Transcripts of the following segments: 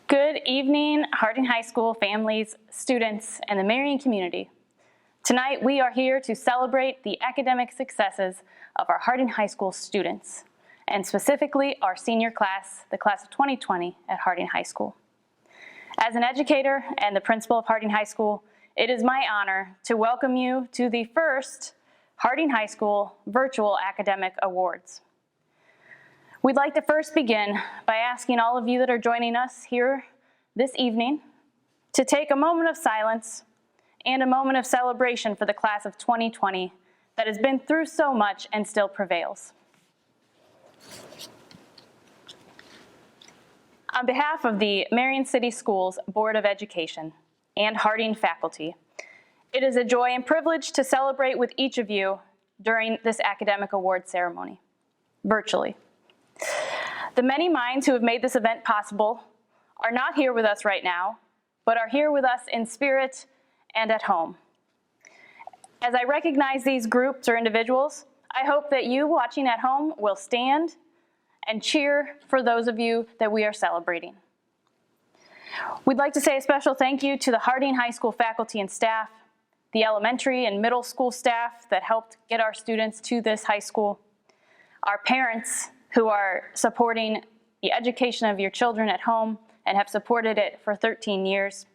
Good evening, Harding High School families, students, and the Marion community. Tonight, we are here to celebrate the academic successes of our Harding High School students, and specifically our senior class, the class of 2020 at Harding High School. As an educator and the principal of Harding High School, it is my honor to welcome you to the first Harding High School Virtual Academic Awards. We'd like to first begin by asking all of you that are joining us here this evening to take a moment of silence and a moment of celebration for the class of 2020 that has been through so much and still prevails. On behalf of the Marion City Schools Board of Education and Harding faculty, it is a joy and privilege to celebrate with each of you during this academic award ceremony, virtually. The many minds who have made this event possible are not here with us right now, but are here with us in spirit and at home. As I recognize these groups or individuals, I hope that you watching at home will stand and cheer for those of you that we are celebrating. We'd like to say a special thank you to the Harding High School faculty and staff, the elementary and middle school staff that helped get our students to this high school, our parents who are supporting the education of your children at home and have supported it for 13 years,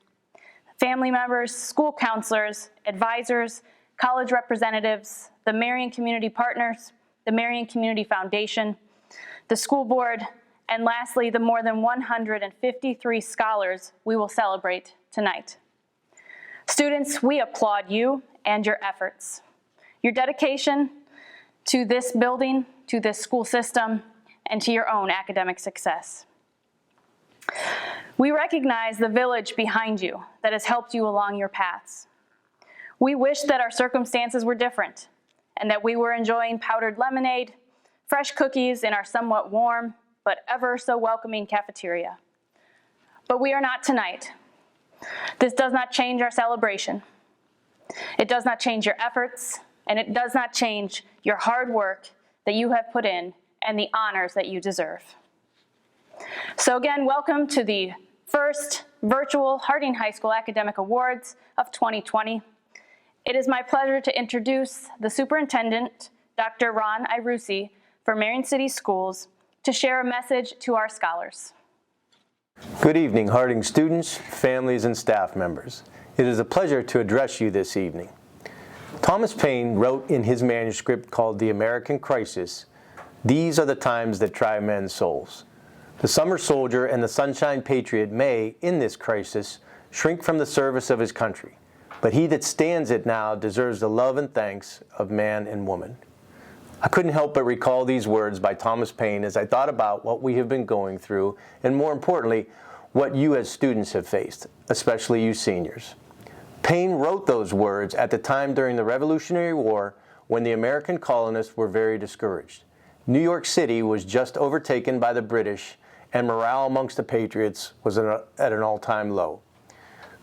family members, school counselors, advisors, college representatives, the Marion Community Partners, the Marion Community Foundation, the school board, and lastly, the more than 153 scholars we will celebrate tonight. Students, we applaud you and your efforts. Your dedication to this building, to this school system, and to your own academic success. We recognize the village behind you that has helped you along your paths. We wish that our circumstances were different and that we were enjoying powdered lemonade, fresh cookies in our somewhat warm but ever so welcoming cafeteria. But we are not tonight. This does not change our celebration. It does not change your efforts, and it does not change your hard work that you have put in and the honors that you deserve. So again, welcome to the first virtual Harding High School Academic Awards of 2020. It is my pleasure to introduce the Superintendent, Dr. Ron Irucci, for Marion City Schools to share a message to our scholars. Good evening, Harding students, families, and staff members. It is a pleasure to address you this evening. Thomas Paine wrote in his manuscript called The American Crisis, "These are the times that try men's souls. The summer soldier and the sunshine patriot may, in this crisis, shrink from the service of his country, but he that stands it now deserves the love and thanks of man and woman." I couldn't help but recall these words by Thomas Paine as I thought about what we have been going through, and more importantly, what you as students have faced, especially you seniors. Paine wrote those words at the time during the Revolutionary War when the American colonists were very discouraged. New York City was just overtaken by the British, and morale amongst the patriots was at an all-time low.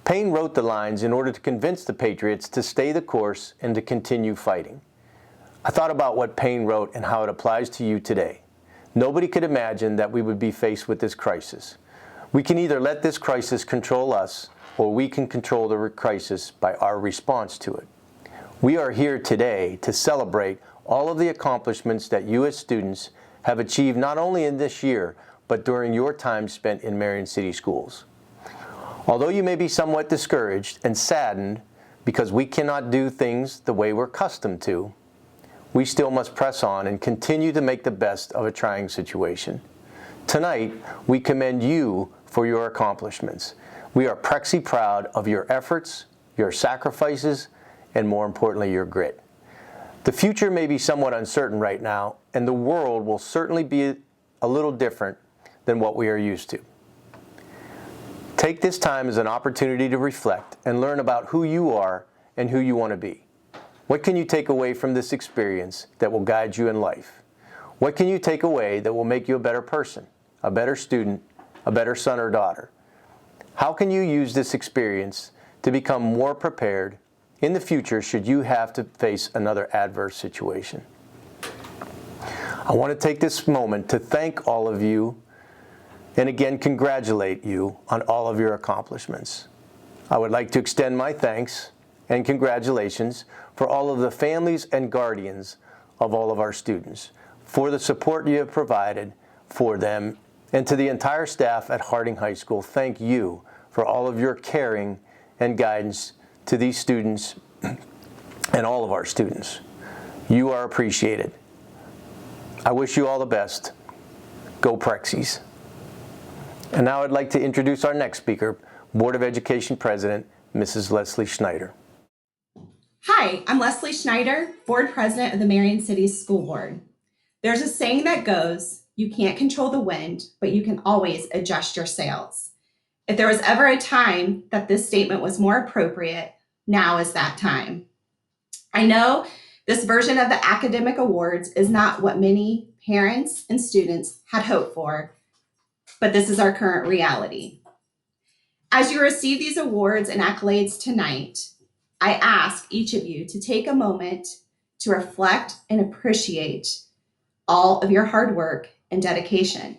Paine wrote the lines in order to convince the patriots to stay the course and to continue fighting. I thought about what Paine wrote and how it applies to you today. Nobody could imagine that we would be faced with this crisis. We can either let this crisis control us, or we can control the crisis by our response to it. We are here today to celebrate all of the accomplishments that you as students have achieved not only in this year, but during your time spent in Marion City Schools. Although you may be somewhat discouraged and saddened because we cannot do things the way we're accustomed to, we still must press on and continue to make the best of a trying situation. Tonight, we commend you for your accomplishments. We are Prexy proud of your efforts, your sacrifices, and more importantly, your grit. The future may be somewhat uncertain right now, and the world will certainly be a little different than what we are used to. Take this time as an opportunity to reflect and learn about who you are and who you want to be. What can you take away from this experience that will guide you in life? What can you take away that will make you a better person, a better student, a better son or daughter? How can you use this experience to become more prepared in the future should you have to face another adverse situation? I want to take this moment to thank all of you and again congratulate you on all of your accomplishments. I would like to extend my thanks and congratulations for all of the families and guardians of all of our students for the support you have provided for them, and to the entire staff at Harding High School, thank you for all of your caring and guidance to these students and all of our students. You are appreciated. I wish you all the best. Go Prexies. And now I'd like to introduce our next speaker, Board of Education President, Mrs. Leslie Schneider. Hi, I'm Leslie Schneider, Board President of the Marion City School Board. There's a saying that goes, you can't control the wind, but you can always adjust your sails. If there was ever a time that this statement was more appropriate, now is that time. I know this version of the academic awards is not what many parents and students had hoped for, but this is our current reality. As you receive these awards and accolades tonight, I ask each of you to take a moment to reflect and appreciate all of your hard work and dedication,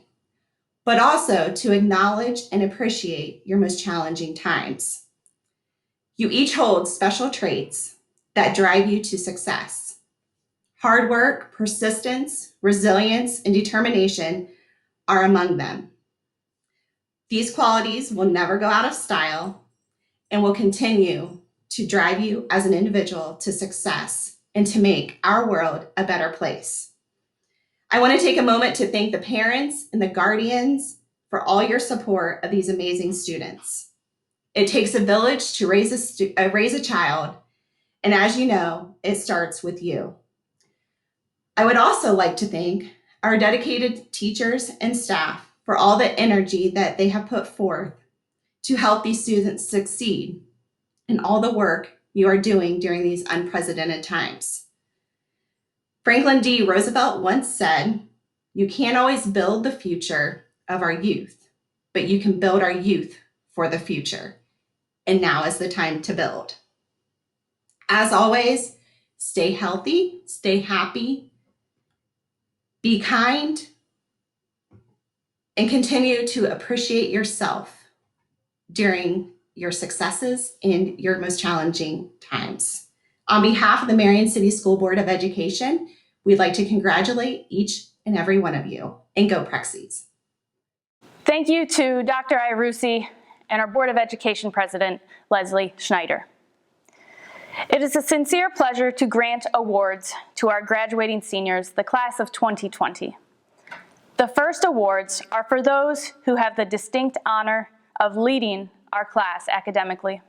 but also to acknowledge and appreciate your most challenging times. You each hold special traits that drive you to success. Hard work, persistence, resilience, and determination are among them. These qualities will never go out of style and will continue to drive you as an individual to success and to make our world a better place. I want to take a moment to thank the parents and the guardians for all your support of these amazing students. It takes a village to raise a child, and as you know, it starts with you. I would also like to thank our dedicated teachers and staff for all the energy that they have put forth to help these students succeed and all the work you are doing during these unprecedented times. Franklin D. Roosevelt once said, "You can't always build the future of our youth, but you can build our youth for the future." And now is the time to build. As always, stay healthy, stay happy, be kind, and continue to appreciate yourself during your successes and your most challenging times. On behalf of the Marion City School Board of Education, we'd like to congratulate each and every one of you, and go Prexies. Thank you to Dr. Irucci and our Board of Education President, Leslie Schneider. It is a sincere pleasure to grant awards to our graduating seniors, the class of 2020. The first awards are for those who have the distinct honor of leading our class academically.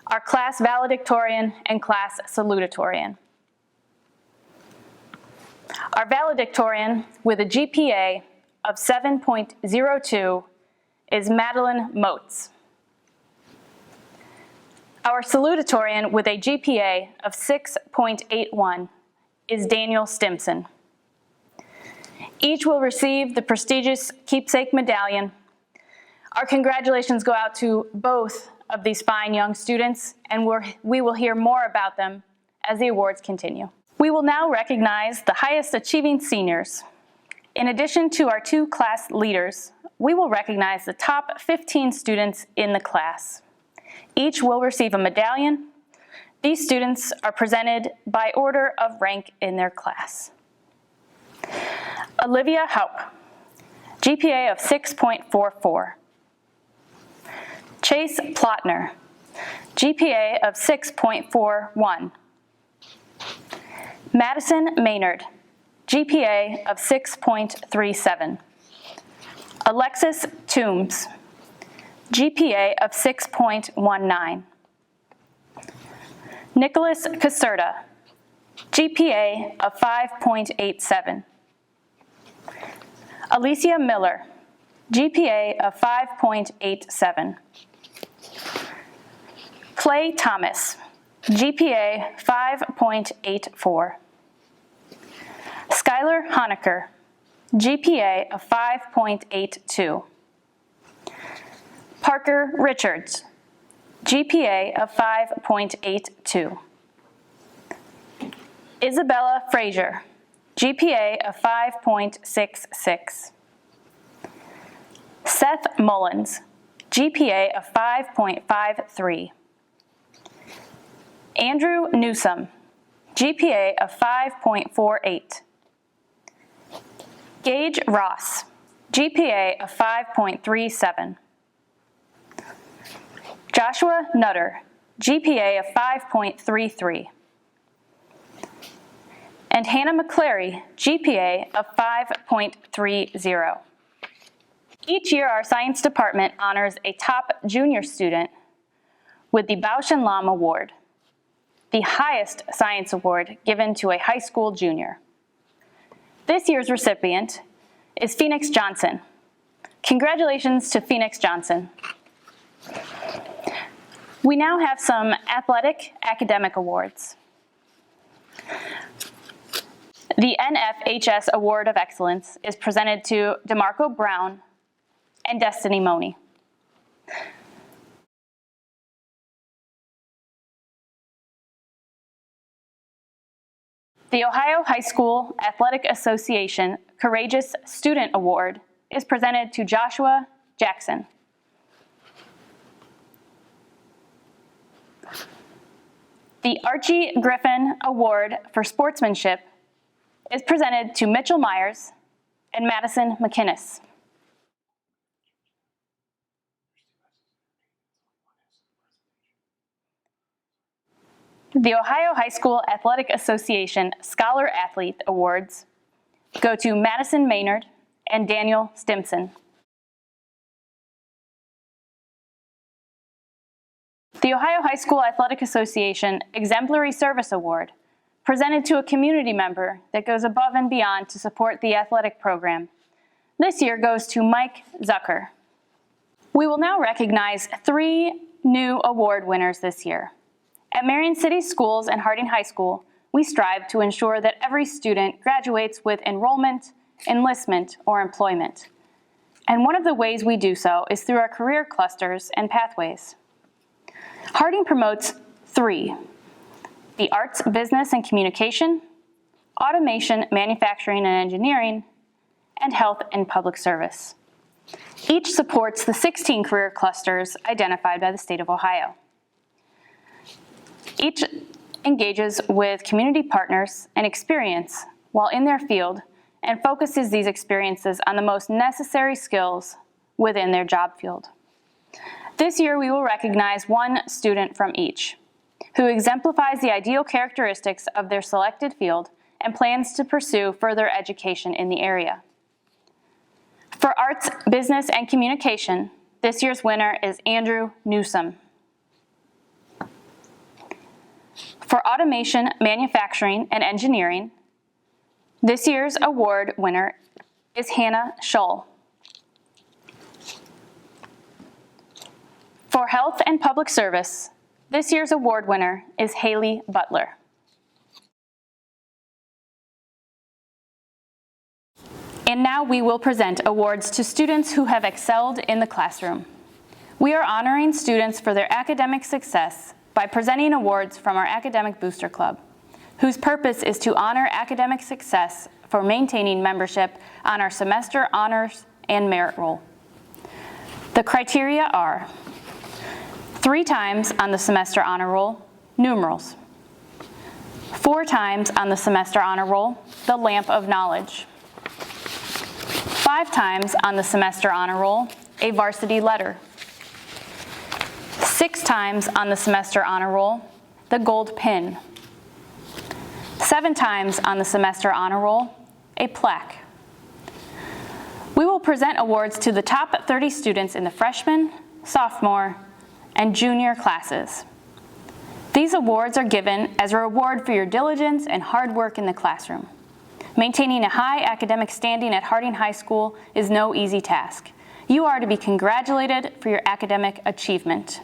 Our class valedictorian and class salutatorian. Our valedictorian with a GPA of 7.02 is Madeline Motes. Our salutatorian with a GPA of 6.81 is Daniel Stimson. Each will receive the prestigious keepsake medallion. Our congratulations go out to both of these fine young students, and we will hear more about them as the awards continue. We will now recognize the highest achieving seniors. In addition to our 2 class leaders, we will recognize the top 15 students in the class. Each will receive a medallion. These students are presented by order of rank in their class. Olivia Haupt, GPA of 6.44. Chase Plotner, GPA of 6.41. Madison Maynard, GPA of 6.37. Alexis Toombs, GPA of 6.19. Nicholas Caserta, GPA of 5.87. Alicia Miller, GPA of 5.87. Clay Thomas, GPA 5.84. Skylar Honecker, GPA of 5.82. Parker Richards, GPA of 5.82. Isabella Frazier, GPA of 5.66. Seth Mullins, GPA of 5.53. Andrew Newsom, GPA of 5.48. Gage Ross, GPA of 5.37. Joshua Nutter, GPA of 5.33. And Hannah McClary, GPA of 5.30. Each year, our science department honors a top junior student with the Bausch and Lomb Award, the highest science award given to a high school junior. This year's recipient is Phoenix Johnson. Congratulations to Phoenix Johnson. We now have some athletic academic awards. The NFHS Award of Excellence is presented to DeMarco Brown and Destiny Money. The Ohio High School Athletic Association Courageous Student Award is presented to Joshua Jackson. The Archie Griffin Award for Sportsmanship is presented to Mitchell Myers and Madison McInnes. The Ohio High School Athletic Association Scholar Athlete Awards go to Madison Maynard and Daniel Stimson. The Ohio High School Athletic Association Exemplary Service Award, presented to a community member that goes above and beyond to support the athletic program. This year goes to Mike Zucker. We will now recognize 3 new award winners this year. At Marion City Schools and Harding High School, we strive to ensure that every student graduates with enrollment, enlistment, or employment. And one of the ways we do so is through our career clusters and pathways. Harding promotes 3: the arts, business, and communication, automation, manufacturing, and engineering, and health and public service. Each supports the 16 career clusters identified by the state of Ohio. Each engages with community partners and experience while in their field and focuses these experiences on the most necessary skills within their job field. This year, we will recognize 1 student from each who exemplifies the ideal characteristics of their selected field and plans to pursue further education in the area. For arts, business, and communication, this year's winner is Andrew Newsom. For automation, manufacturing, and engineering, this year's award winner is Hannah Schull. For health and public service, this year's award winner is Haley Butler. And now we will present awards to students who have excelled in the classroom. We are honoring students for their academic success by presenting awards from our Academic Booster Club, whose purpose is to honor academic success for maintaining membership on our semester honors and merit roll. The criteria are 3 times on the semester honor roll, numerals. 4 times on the semester honor roll, the lamp of knowledge. 5 times on the semester honor roll, a varsity letter. 6 times on the semester honor roll, the gold pin. 7 times on the semester honor roll, a plaque. We will present awards to the top 30 students in the freshman, sophomore, and junior classes. These awards are given as a reward for your diligence and hard work in the classroom. Maintaining a high academic standing at Harding High School is no easy task. You are to be congratulated for your academic achievement.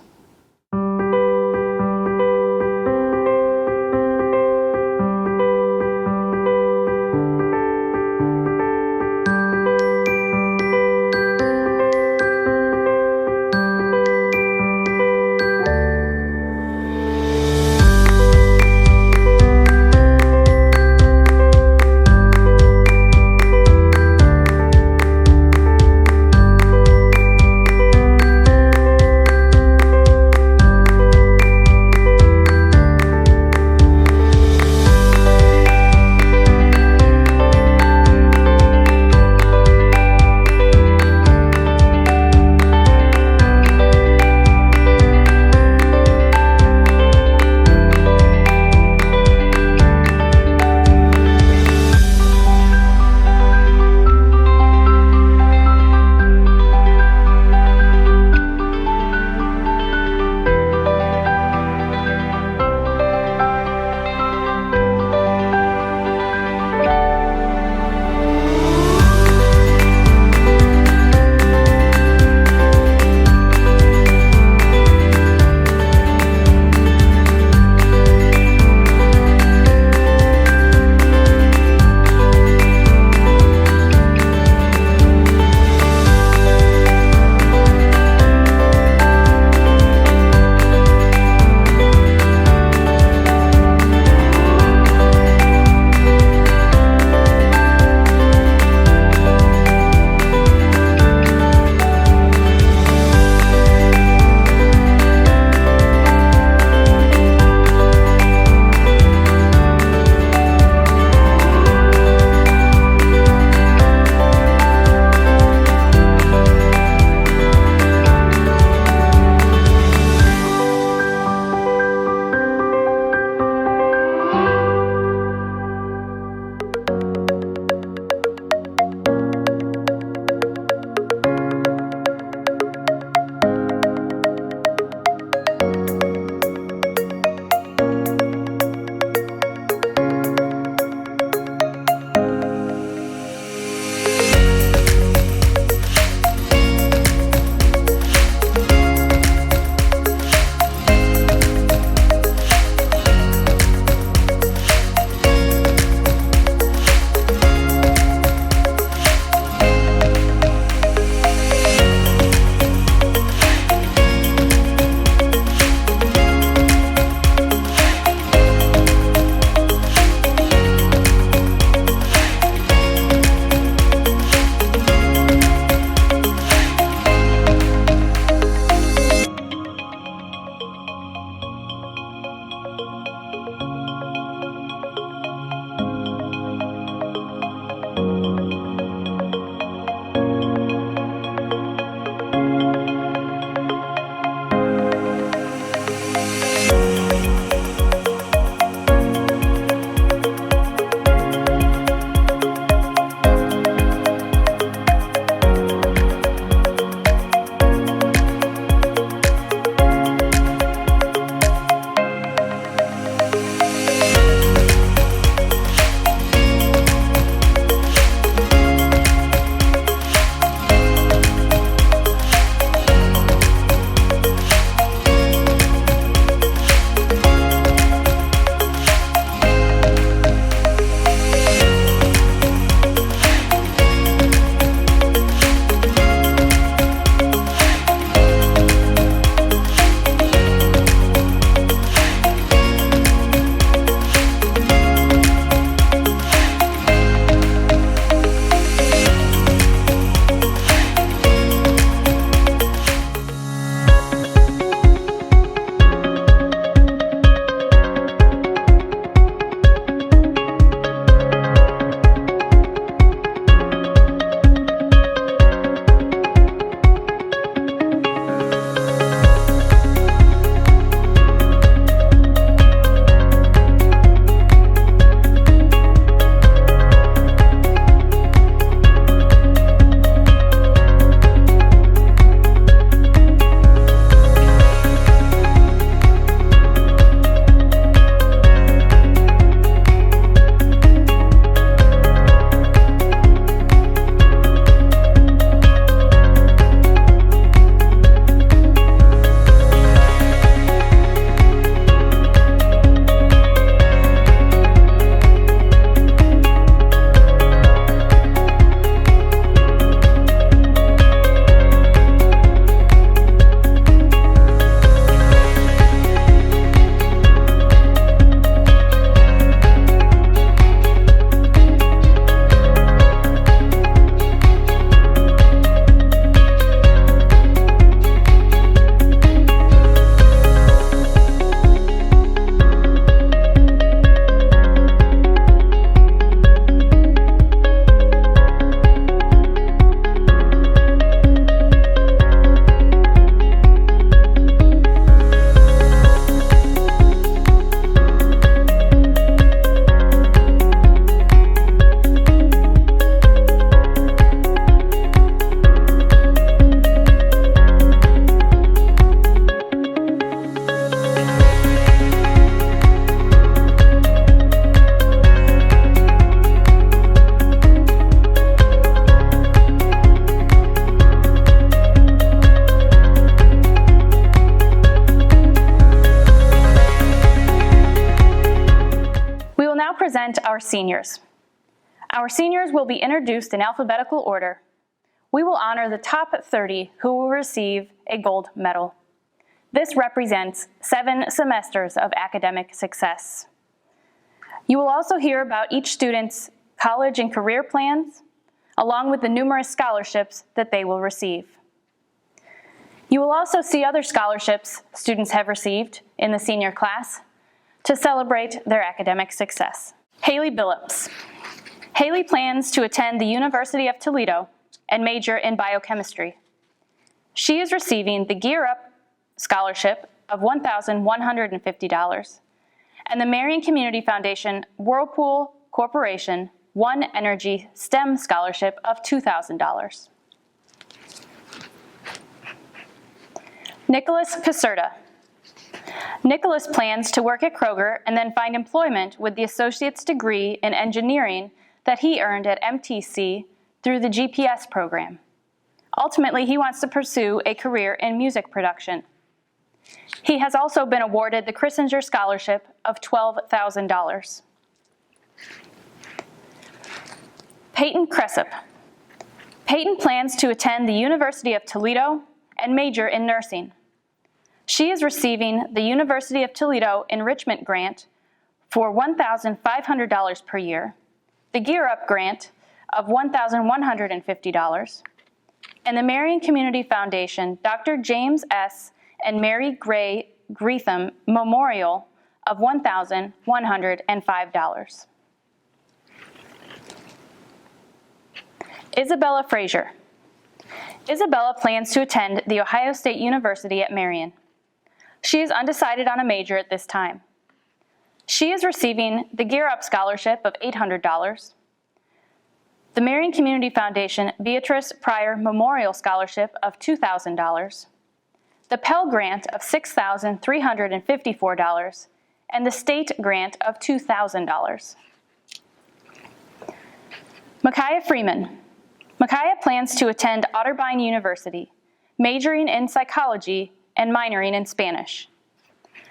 our seniors. Our seniors will be introduced in alphabetical order. We will honor the top 30 who will receive a gold medal. This represents 7 semesters of academic success. You will also hear about each student's college and career plans, along with the numerous scholarships that they will receive. You will also see other scholarships students have received in the senior class to celebrate their academic success. Haley Billups. Haley plans to attend the University of Toledo and major in biochemistry. She is receiving the Gear Up Scholarship of $1,150 and the Marion Community Foundation Whirlpool Corporation One Energy STEM Scholarship of $2,000. Nicholas Caserta. Nicholas plans to work at Kroger and then find employment with the associate's degree in engineering that he earned at MTC through the GPS program. Ultimately, he wants to pursue a career in music production. He has also been awarded the Kissinger Scholarship of $12,000. Peyton Cressup. Peyton plans to attend the University of Toledo and major in nursing. She is receiving the University of Toledo Enrichment Grant for $1,500 per year, the Gear Up Grant of $1,150, and the Marion Community Foundation Dr. James S. and Mary Gray Greetham Memorial of $1,105. Isabella Frazier. Isabella plans to attend The Ohio State University at Marion. She is undecided on a major at this time. She is receiving the Gear Up Scholarship of $800, the Marion Community Foundation Beatrice Pryor Memorial Scholarship of $2,000, the Pell Grant of $6,354, and the State Grant of $2,000. Micaiah Freeman. Micaiah plans to attend Otterbein University, majoring in psychology and minoring in Spanish.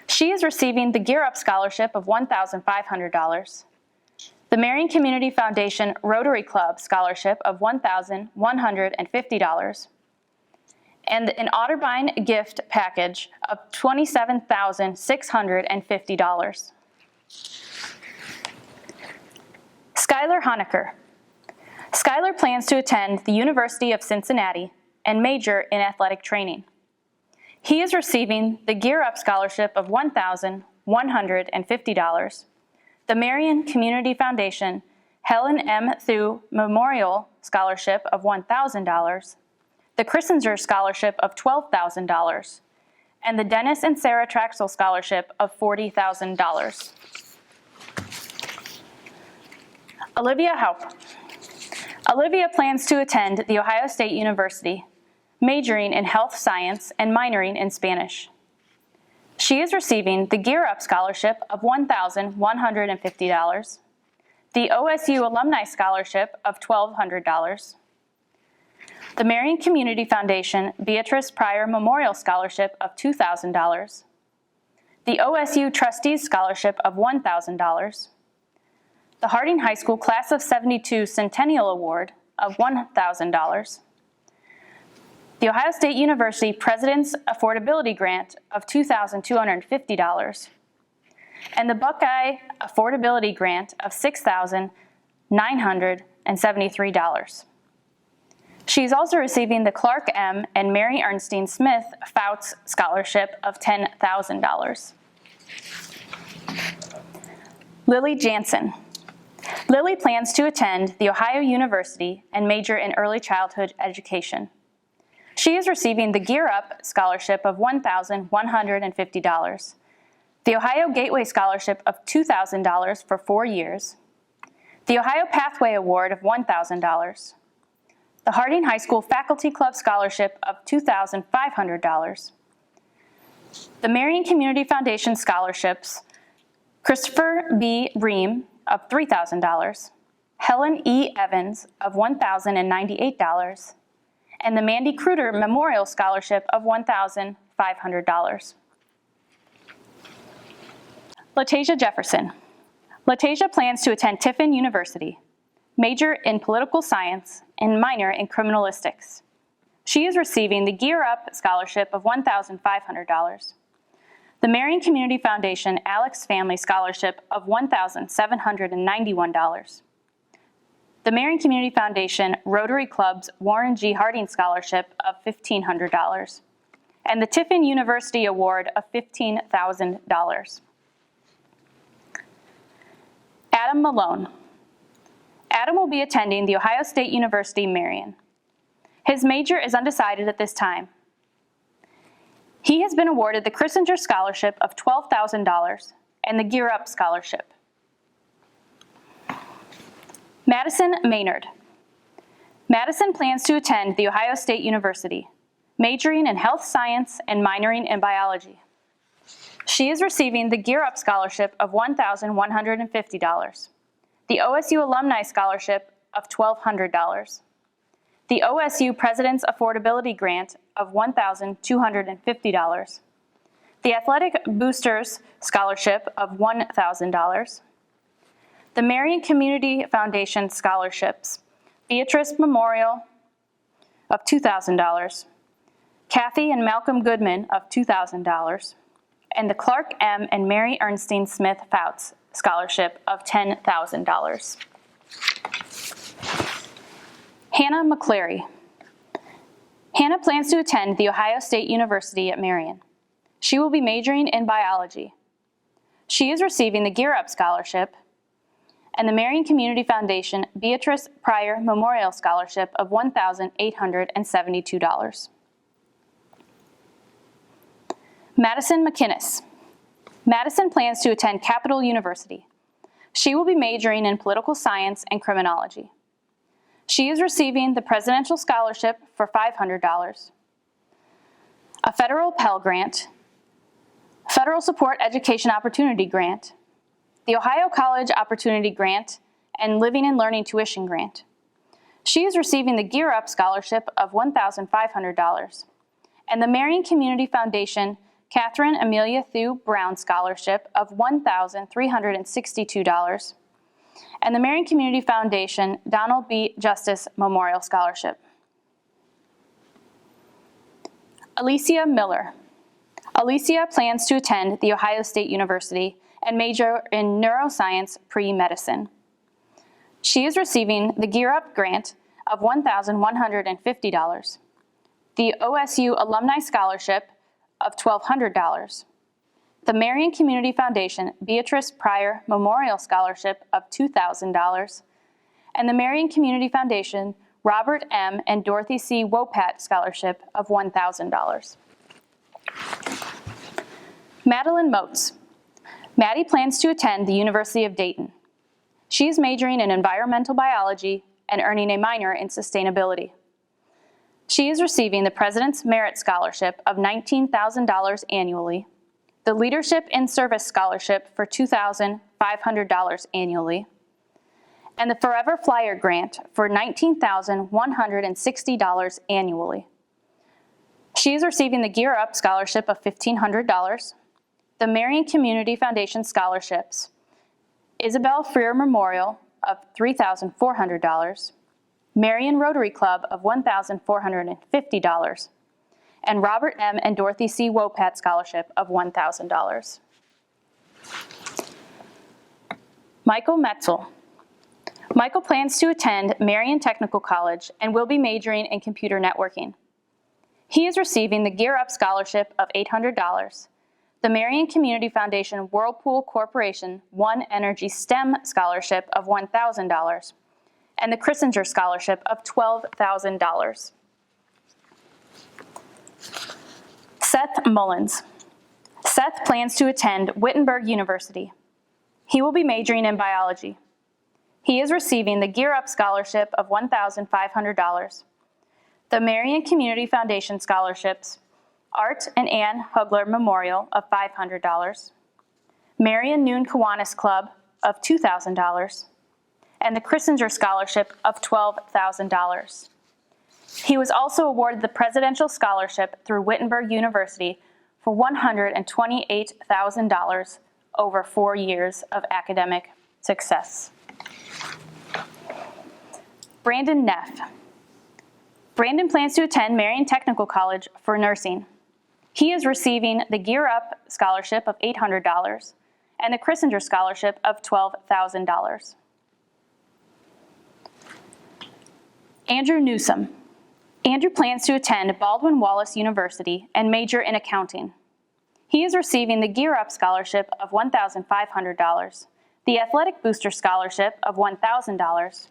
She is receiving the Gear Up Scholarship of $1,500, the Marion Community Foundation Rotary Club Scholarship of $1,150, and an Otterbein gift package of $27,650. Skylar Honecker. Skylar plans to attend the University of Cincinnati and major in athletic training. He is receiving the Gear Up Scholarship of $1,150, the Marion Community Foundation Helen M. Thu Memorial Scholarship of $1,000, the Kissinger Scholarship of $12,000, and the Dennis and Sarah Traxel Scholarship of $40,000. Olivia Haupt. Olivia plans to attend The Ohio State University, majoring in health science and minoring in Spanish. She is receiving the Gear Up Scholarship of $1,150, the OSU Alumni Scholarship of $1,200, the Marion Community Foundation Beatrice Pryor Memorial Scholarship of $2,000, the OSU Trustees Scholarship of $1,000, the Harding High School Class of '72 Centennial Award of $1,000, the Ohio State University President's Affordability Grant of $2,250, and the Buckeye Affordability Grant of $6,973. She is also receiving the Clark M. and Mary Ernstine Smith Fouts Scholarship of $10,000. Lily Jansen. Lily plans to attend The Ohio University and major in early childhood education. She is receiving the Gear Up Scholarship of $1,150, the Ohio Gateway Scholarship of $2,000 for 4 years, the Ohio Pathway Award of $1,000, the Harding High School Faculty Club Scholarship of $2,500, the Marion Community Foundation Scholarships, Christopher B. Ream of $3,000, Helen E. Evans of $1,098, and the Mandy Kruder Memorial Scholarship of $1,500. LaTasia Jefferson. LaTasia plans to attend Tiffin University, major in political science and minor in criminalistics. She is receiving the Gear Up Scholarship of $1,500, the Marion Community Foundation Alex Family Scholarship of $1,791, the Marion Community Foundation Rotary Club's Warren G. Harding Scholarship of $1,500, and the Tiffin University Award of $15,000. Adam Malone. Adam will be attending The Ohio State University, Marion. His major is undecided at this time. He has been awarded the Kissinger Scholarship of $12,000 and the Gear Up Scholarship. Madison Maynard. Madison plans to attend The Ohio State University, majoring in health science and minoring in biology. She is receiving the Gear Up Scholarship of $1,150, the OSU Alumni Scholarship of $1,200, the OSU President's Affordability Grant of $1,250, the Athletic Boosters Scholarship of $1,000, the Marion Community Foundation Scholarships, Beatrice Memorial of $2,000, Kathy and Malcolm Goodman of $2,000, and the Clark M. and Mary Ernestine Smith Fouts Scholarship of $10,000. Hannah McCleary. Hannah plans to attend The Ohio State University at Marion. She will be majoring in biology. She is receiving the Gear Up Scholarship and the Marion Community Foundation Beatrice Pryor Memorial Scholarship of $1,872. Madison McInnes. Madison plans to attend Capital University. She will be majoring in political science and criminology. She is receiving the Presidential Scholarship for $500, a federal Pell Grant, Federal Support Education Opportunity Grant, the Ohio College Opportunity Grant, and Living and Learning Tuition Grant. She is receiving the Gear Up Scholarship of $1,500 and the Marion Community Foundation Catherine Amelia Thew Brown Scholarship of $1,362, and the Marion Community Foundation Donald B. Justice Memorial Scholarship. Alicia Miller. Alicia plans to attend The Ohio State University and major in neuroscience pre-medicine. She is receiving the Gear Up Grant of $1,150, the OSU Alumni Scholarship of $1,200, the Marion Community Foundation Beatrice Pryor Memorial Scholarship of $2,000, and the Marion Community Foundation Robert M. and Dorothy C. Wopat Scholarship of $1,000. Madeline Motes. Maddie plans to attend the University of Dayton. She is majoring in environmental biology and earning a minor in sustainability. She is receiving the President's Merit Scholarship of $19,000 annually, the Leadership in Service Scholarship for $2,500 annually, and the Forever Flyer Grant for $19,160 annually. She is receiving the Gear Up Scholarship of $1,500, the Marion Community Foundation Scholarships, Isabel Freer Memorial of $3,400, Marion Rotary Club of $1,450, and Robert M. and Dorothy C. Wopat Scholarship of $1,000. Michael Metzel. Michael plans to attend Marion Technical College and will be majoring in computer networking. He is receiving the Gear Up Scholarship of $800, the Marion Community Foundation Whirlpool Corporation One Energy STEM Scholarship of $1,000, and the Kissinger Scholarship of $12,000. Seth Mullins. Seth plans to attend Wittenberg University. He will be majoring in biology. He is receiving the Gear Up Scholarship of $1,500, the Marion Community Foundation Scholarships, Art and Ann Hugler Memorial of $500, Marion Noon Kiwanis Club of $2,000, and the Kissinger Scholarship of $12,000. He was also awarded the Presidential Scholarship through Wittenberg University for $128,000 over 4 years of academic success. Brandon Neff. Brandon plans to attend Marion Technical College for nursing. He is receiving the Gear Up Scholarship of $800 and the Christinger Scholarship of $12,000. Andrew Newsom. Andrew plans to attend Baldwin Wallace University and major in accounting. He is receiving the Gear Up Scholarship of $1,500, the Athletic Booster Scholarship of $1,000,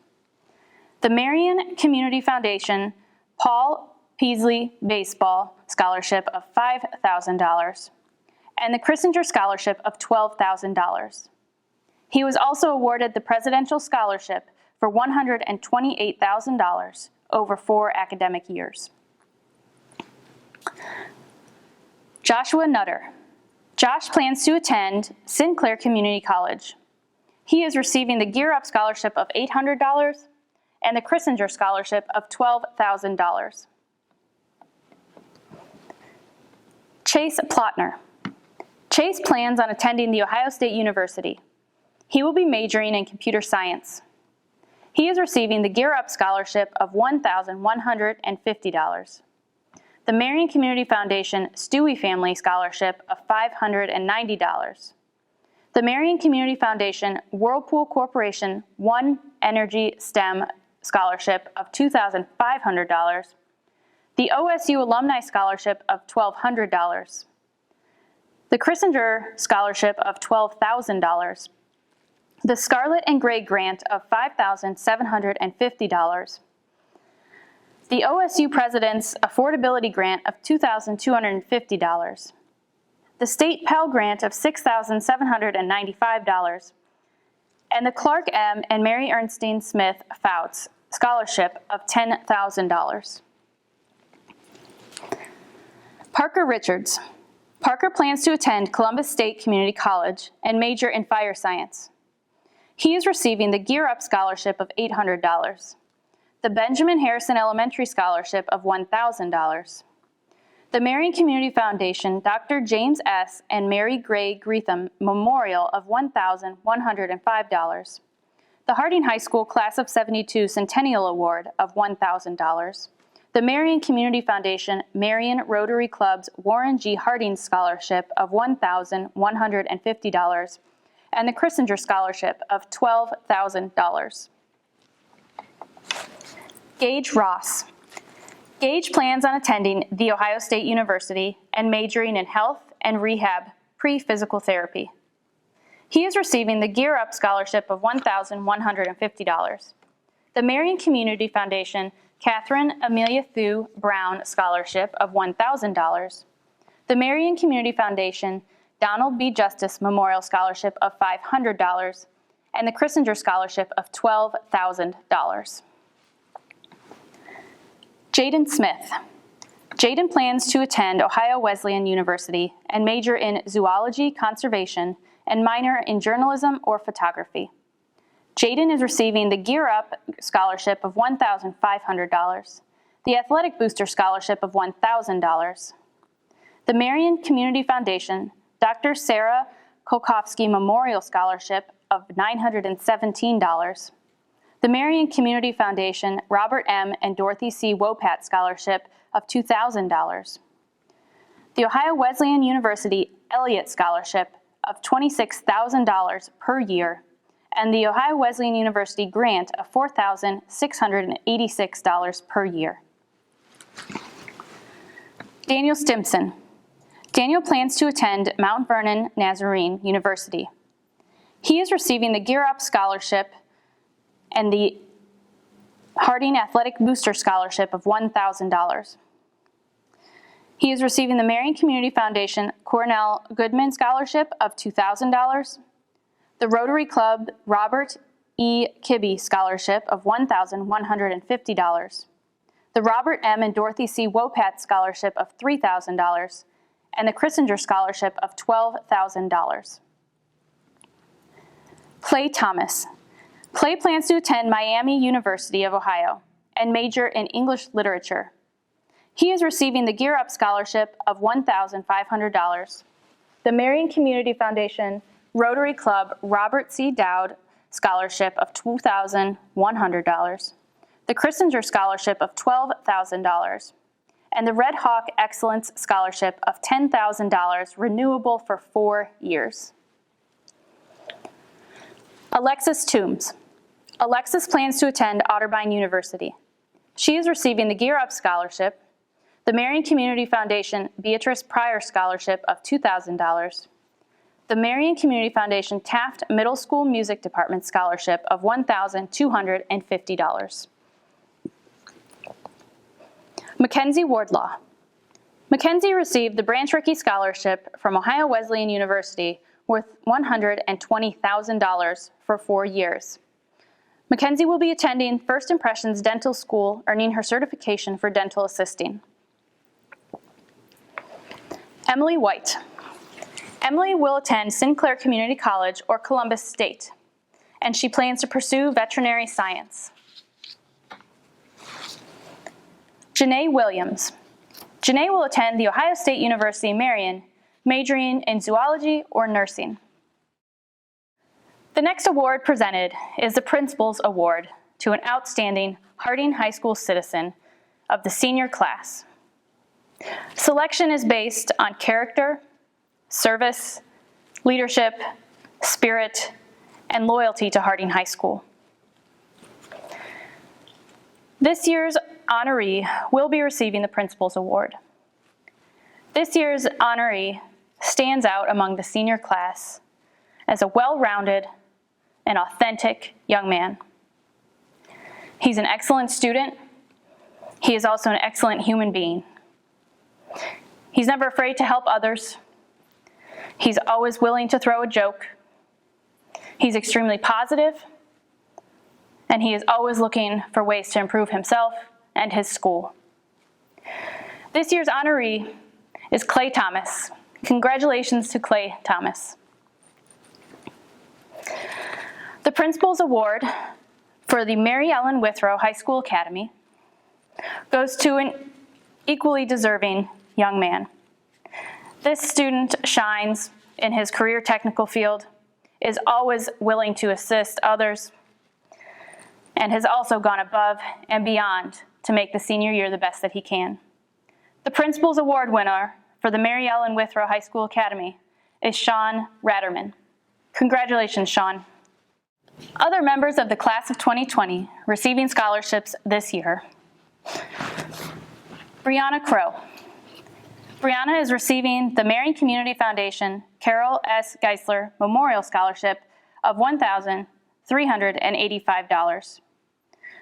the Marion Community Foundation Paul Peasley Baseball Scholarship of $5,000, and the Christinger Scholarship of $12,000. He was also awarded the Presidential Scholarship for $128,000 over 4 academic years. Joshua Nutter. Josh plans to attend Sinclair Community College. He is receiving the Gear Up Scholarship of $800 and the Christinger Scholarship of $12,000. Chase Plotner. Chase plans on attending The Ohio State University. He will be majoring in computer science. He is receiving the Gear Up Scholarship of $1,150, the Marion Community Foundation Stewie Family Scholarship of $590, the Marion Community Foundation Whirlpool Corporation One Energy STEM Scholarship of $2,500, the OSU Alumni Scholarship of $1,200, the Christinger Scholarship of $12,000, the Scarlet and Gray Grant of $5,750, the OSU President's Affordability Grant of $2,250, the State Pell Grant of $6,795, and the Clark M. and Mary Ernestine Smith Fouts Scholarship of $10,000. Parker Richards. Parker plans to attend Columbus State Community College and major in fire science. He is receiving the Gear Up Scholarship of $800, the Benjamin Harrison Elementary Scholarship of $1,000, the Marion Community Foundation Dr. James S. and Mary Gray Greetham Memorial of $1,105, the Harding High School Class of '72 Centennial Award of $1,000, the Marion Community Foundation Marion Rotary Club's Warren G. Harding Scholarship of $1,150, and the Christinger Scholarship of $12,000. Gage Ross. Gage plans on attending The Ohio State University and majoring in health and rehab pre-physical therapy. He is receiving the Gear Up Scholarship of $1,150, the Marion Community Foundation Catherine Amelia Thu Brown Scholarship of $1,000, the Marion Community Foundation Donald B. Justice Memorial Scholarship of $500, and the Christinger Scholarship of $12,000. Jaden Smith. Jaden plans to attend Ohio Wesleyan University and major in zoology, conservation, and minor in journalism or photography. Jaden is receiving the Gear Up Scholarship of $1,500, the Athletic Booster Scholarship of $1,000, the Marion Community Foundation Dr. Sarah Kolkowski Memorial Scholarship of $917, the Marion Community Foundation Robert M. and Dorothy C. Wopat Scholarship of $2,000, the Ohio Wesleyan University Elliott Scholarship of $26,000 per year, and the Ohio Wesleyan University grant of $4,686 per year. Daniel Stimson. Daniel plans to attend Mount Vernon Nazarene University. He is receiving the Gear Up Scholarship and the Harding Athletic Booster Scholarship of $1,000. He is receiving the Marion Community Foundation Cornell Goodman Scholarship of $2,000, the Rotary Club Robert E. Kibbe Scholarship of $1,150, the Robert M. and Dorothy C. Wopat Scholarship of $3,000, and the Christinger Scholarship of $12,000. Clay Thomas. Clay plans to attend Miami University of Ohio and major in English literature. He is receiving the Gear Up Scholarship of $1,500, the Marion Community Foundation Rotary Club Robert C. Dowd Scholarship of $2,100, the Christinger Scholarship of $12,000, and the Red Hawk Excellence Scholarship of $10,000, renewable for 4 years. Alexis Toombs. Alexis plans to attend Otterbein University. She is receiving the Gear Up Scholarship, the Marion Community Foundation Beatrice Pryor Scholarship of $2,000, the Marion Community Foundation Taft Middle School Music Department Scholarship of $1,250. Mackenzie Wardlaw. Mackenzie received the Branch Rickey Scholarship from Ohio Wesleyan University worth $120,000 for 4 years. Mackenzie will be attending First Impressions Dental School, earning her certification for dental assisting. Emily White. Emily will attend Sinclair Community College or Columbus State, and she plans to pursue veterinary science. Janae Williams. Janae will attend The Ohio State University Marion, majoring in zoology or nursing. The next award presented is the Principal's Award to an outstanding Harding High School citizen of the senior class. Selection is based on character, service, leadership, spirit, and loyalty to Harding High School. This year's honoree will be receiving the Principal's Award. This year's honoree stands out among the senior class as a well-rounded and authentic young man. He's an excellent student. He is also an excellent human being. He's never afraid to help others. He's always willing to throw a joke. He's extremely positive, and he is always looking for ways to improve himself and his school. This year's honoree is Clay Thomas. Congratulations to Clay Thomas. The Principal's Award for the Mary Ellen Withrow High School Academy goes to an equally deserving young man. This student shines in his career technical field, is always willing to assist others, and has also gone above and beyond to make the senior year the best that he can. The Principal's Award winner for the Mary Ellen Withrow High School Academy is Sean Ratterman. Congratulations, Sean. Other members of the class of 2020 receiving scholarships this year. Brianna Crow. Brianna is receiving the Marion Community Foundation Carol S. Geisler Memorial Scholarship of $1,385,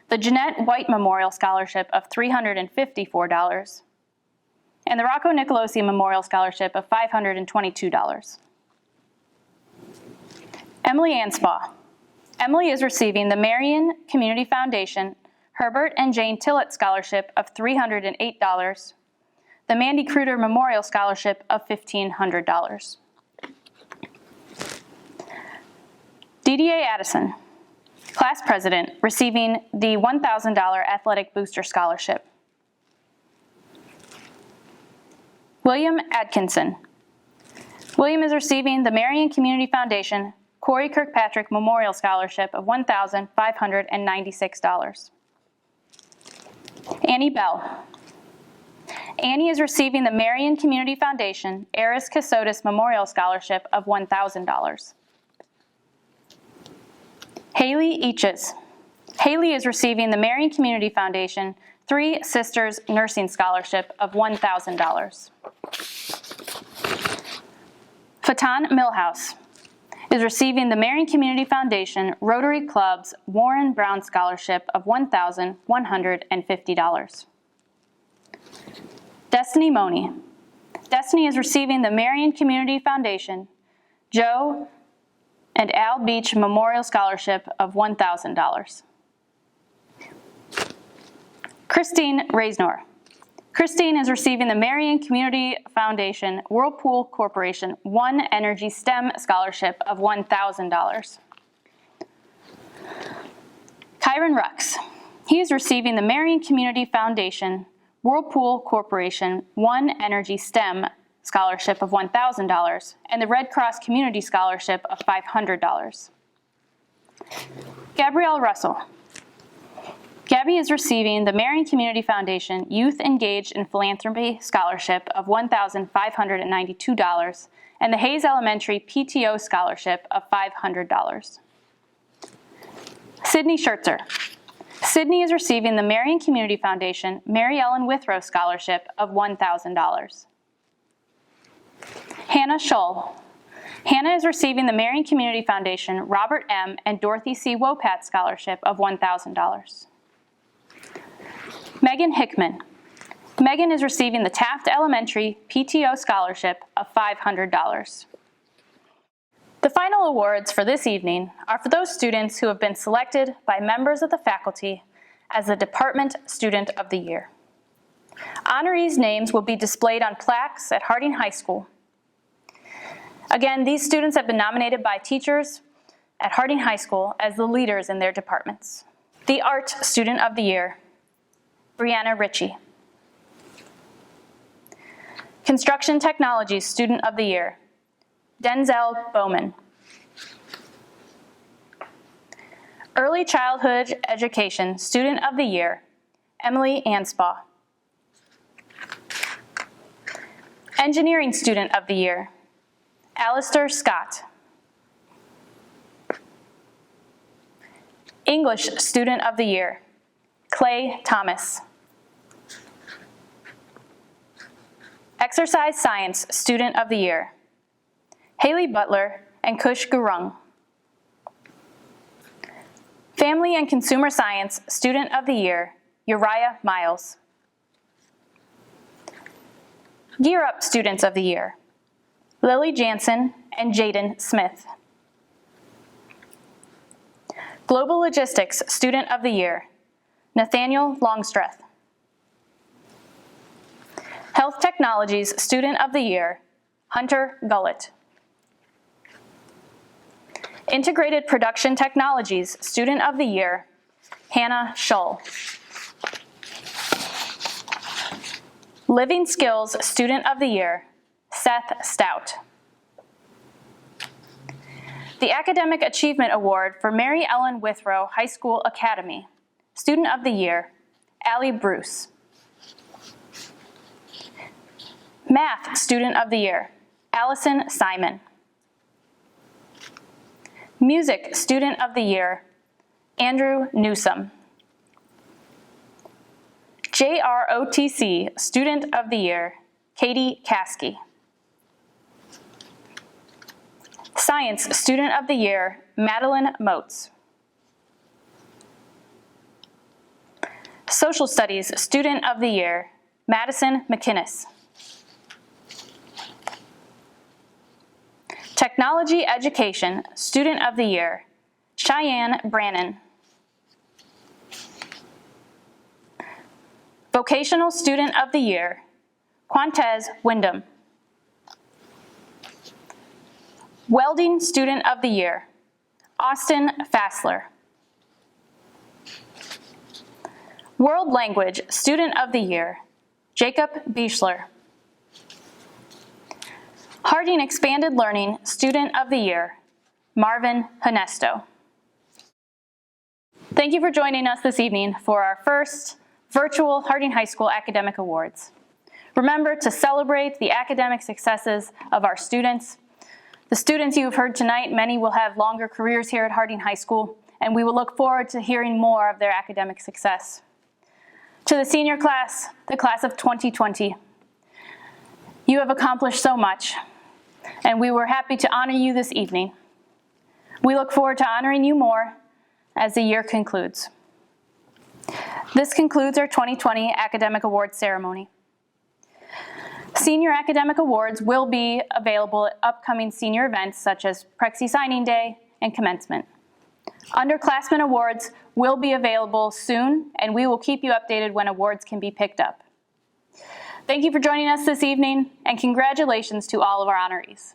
the Jeanette White Memorial Scholarship of $354, and the Rocco Nicolosi Memorial Scholarship of $522. Emily Anspaugh. Emily is receiving the Marion Community Foundation Herbert and Jane Tillett Scholarship of $308, the Mandy Kruder Memorial Scholarship of $1,500. DDA Addison, Class President, receiving the $1,000 Athletic Booster Scholarship. William Atkinson. William is receiving the Marion Community Foundation Corey Kirkpatrick Memorial Scholarship of $1,596. Annie Bell. Annie is receiving the Marion Community Foundation Eris Casotis Memorial Scholarship of $1,000. Haley Eaches. Haley is receiving the Marion Community Foundation Three Sisters Nursing Scholarship of $1,000. Fatan Millhouse is receiving the Marion Community Foundation Rotary Club's Warren Brown Scholarship of $1,150. Destiny Money. Destiny is receiving the Marion Community Foundation Joe and Al Beach Memorial Scholarship of $1,000. Christine Reisnor. Christine is receiving the Marion Community Foundation Whirlpool Corporation One Energy STEM Scholarship of $1,000. Kyron Rux. He is receiving the Marion Community Foundation Whirlpool Corporation One Energy STEM Scholarship of $1,000 and the Red Cross Community Scholarship of $500. Gabrielle Russell. Gabby is receiving the Marion Community Foundation Youth Engaged in Philanthropy Scholarship of $1,592 and the Hayes Elementary PTO Scholarship of $500. Sydney Schertzer. Sydney is receiving the Marion Community Foundation Mary Ellen Withrow Scholarship of $1,000. Hannah Schull. Hannah is receiving the Marion Community Foundation Robert M. and Dorothy C. Wopat Scholarship of $1,000. Megan Hickman. Megan is receiving the Taft Elementary PTO Scholarship of $500. The final awards for this evening are for those students who have been selected by members of the faculty as the Department Student of the Year. Honorees' names will be displayed on plaques at Harding High School. Again, these students have been nominated by teachers at Harding High School as the leaders in their departments. The Art Student of the Year, Brianna Ritchie. Construction Technologies Student of the Year, Denzel Bowman. Early Childhood Education Student of the Year, Emily Anspaugh. Engineering Student of the Year, Alistair Scott. English Student of the Year, Clay Thomas. Exercise Science Student of the Year, Haley Butler and Kush Gurung. Family and Consumer Science Student of the Year, Uriah Miles. Gear Up Students of the Year, Lily Jansen and Jaden Smith. Global Logistics Student of the Year, Nathaniel Longstreth. Health Technologies Student of the Year, Hunter Gullett. Integrated Production Technologies Student of the Year, Hannah Schull. Living Skills Student of the Year, Seth Stout. The Academic Achievement Award for Mary Ellen Withrow High School Academy, Student of the Year, Allie Bruce. Math Student of the Year, Allison Simon. Music Student of the Year, Andrew Newsome. JROTC Student of the Year, Katie Caskey. Science Student of the Year, Madeline Motes. Social Studies Student of the Year, Madison McInnes. Technology Education Student of the Year, Cheyenne Brannon. Vocational Student of the Year, Quantez Wyndham. Welding Student of the Year, Austin Fassler. World Language Student of the Year, Jacob Bischler. Harding Expanded Learning Student of the Year, Marvin Honesto. Thank you for joining us this evening for our first virtual Harding High School Academic Awards. Remember to celebrate the academic successes of our students. The students you have heard tonight, many will have longer careers here at Harding High School, and we will look forward to hearing more of their academic success. To the senior class, the class of 2020, you have accomplished so much, and we were happy to honor you this evening. We look forward to honoring you more as the year concludes. This concludes our 2020 Academic Awards ceremony. Senior Academic Awards will be available at upcoming senior events such as Prexy Signing Day and Commencement. Underclassmen awards will be available soon, and we will keep you updated when awards can be picked up. Thank you for joining us this evening, and congratulations to all of our honorees.